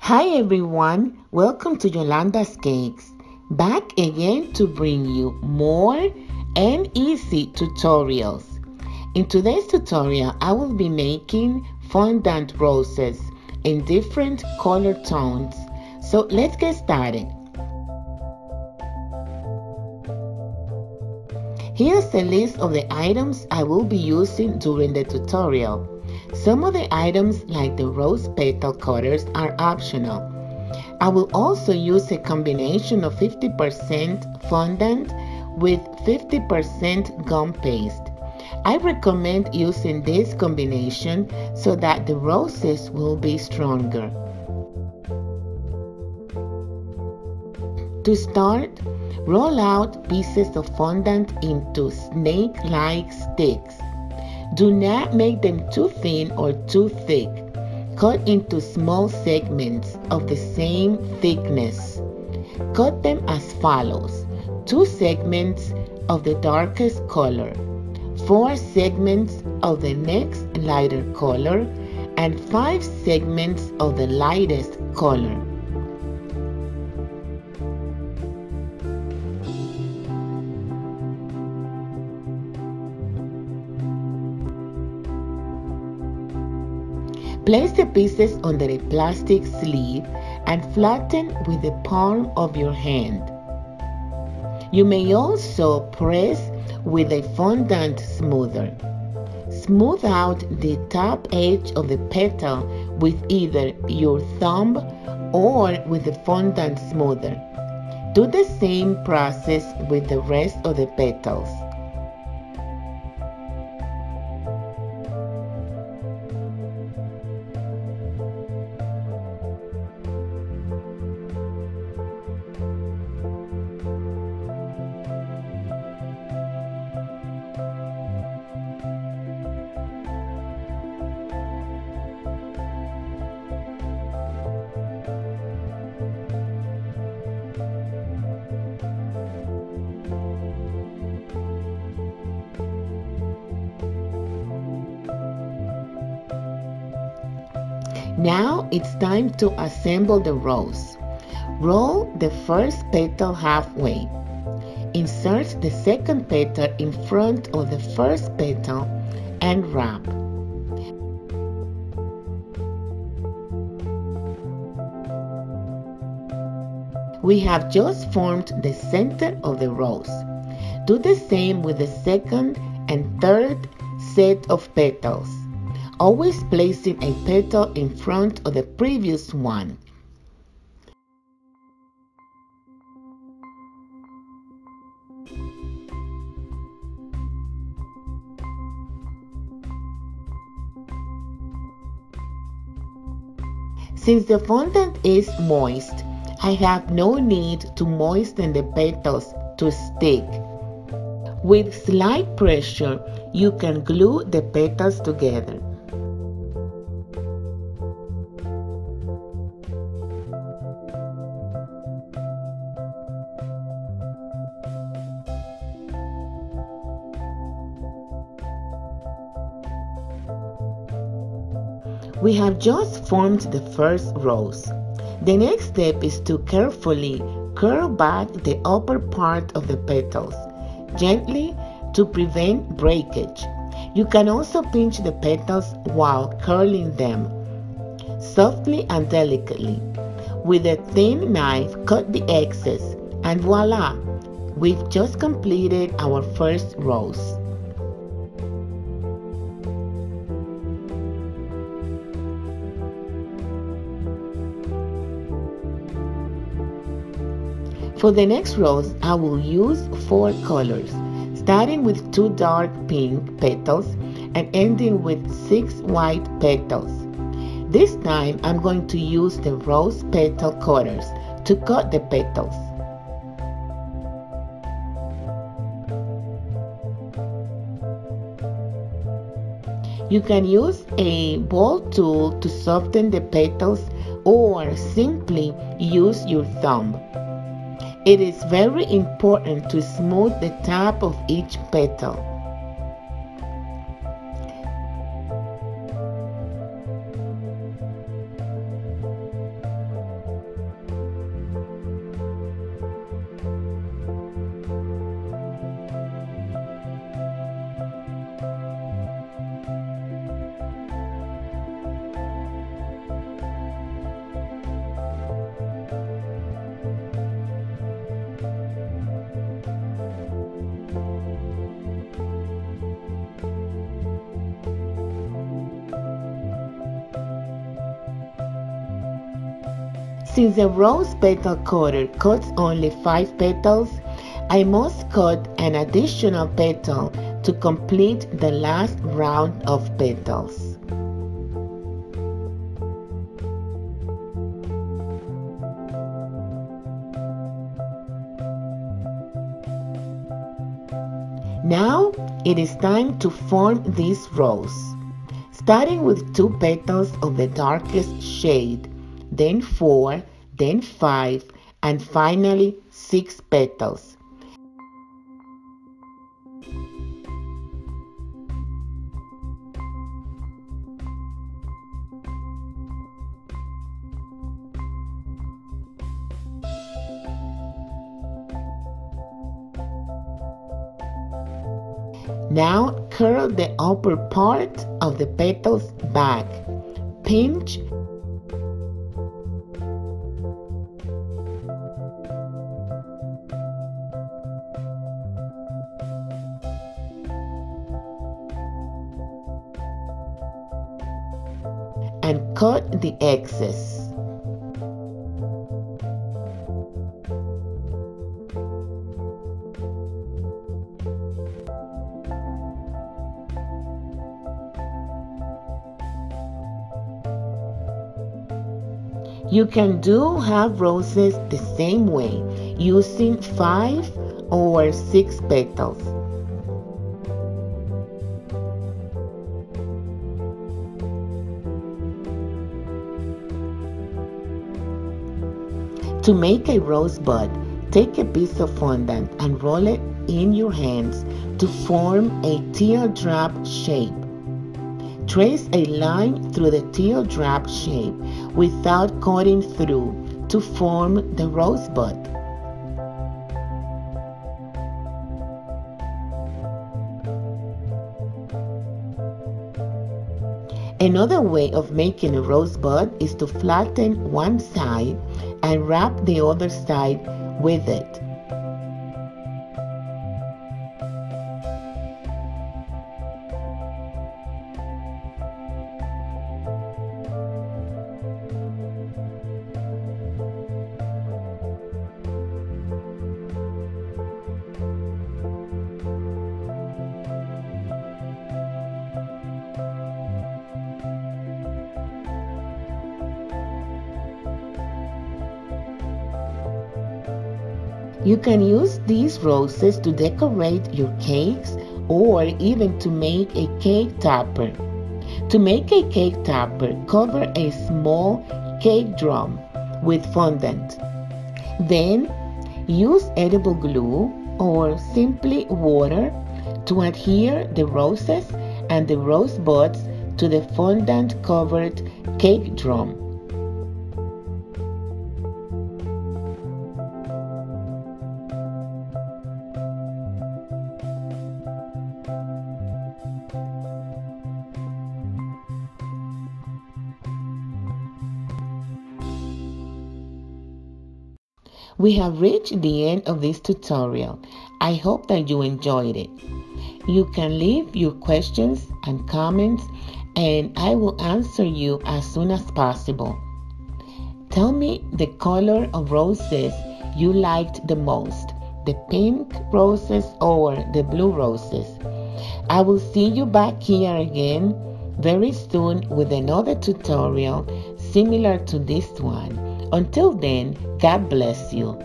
Hi everyone, welcome to Yolanda's Cakes. Back again to bring you more and easy tutorials. In today's tutorial, I will be making fondant roses in different color tones. So let's get started. Here's a list of the items I will be using during the tutorial. Some of the items like the rose petal cutters are optional. I will also use a combination of 50% fondant with 50% gum paste. I recommend using this combination so that the roses will be stronger. To start, roll out pieces of fondant into snake-like sticks. Do not make them too thin or too thick. Cut into small segments of the same thickness. Cut them as follows: 2 segments of the darkest color, 4 segments of the next lighter color, and 5 segments of the lightest color. Place the pieces under a plastic sleeve and flatten with the palm of your hand. You may also press with a fondant smoother. Smooth out the top edge of the petal with either your thumb or with the fondant smoother. Do the same process with the rest of the petals. Now it's time to assemble the rose. Roll the first petal halfway. Insert the second petal in front of the first petal and wrap. We have just formed the center of the rose. Do the same with the second and third set of petals, always placing a petal in front of the previous one. Since the fondant is moist, I have no need to moisten the petals to stick. With slight pressure, you can glue the petals together. We have just formed the first rose. The next step is to carefully curl back the upper part of the petals, gently to prevent breakage. You can also pinch the petals while curling them, softly and delicately. With a thin knife, cut the excess, and voila! We've just completed our first rose. For the next rose, I will use 4 colors, starting with 2 dark pink petals and ending with 6 white petals. This time, I'm going to use the rose petal cutters to cut the petals. You can use a ball tool to soften the petals or simply use your thumb. It is very important to smooth the top of each petal. Since the rose petal cutter cuts only 5 petals, I must cut an additional petal to complete the last round of petals. Now it is time to form this rose, starting with 2 petals of the darkest shade, then 4, then 5, and finally 6 petals. Now curl the upper part of the petals back. Pinch and cut the excess. You can do half roses the same way, using 5 or 6 petals. To make a rosebud, take a piece of fondant and roll it in your hands to form a teardrop shape. Trace a line through the teardrop shape without cutting through to form the rosebud. Another way of making a rosebud is to flatten one side and wrap the other side with it. You can use these roses to decorate your cakes or even to make a cake topper. To make a cake topper, cover a small cake drum with fondant. Then use edible glue or simply water to adhere the roses and the rosebuds to the fondant covered cake drum. We have reached the end of this tutorial. I hope that you enjoyed it. You can leave your questions and comments and I will answer you as soon as possible. Tell me the color of roses you liked the most, the pink roses or the blue roses. I will see you back here again very soon with another tutorial similar to this one. Until then, God bless you.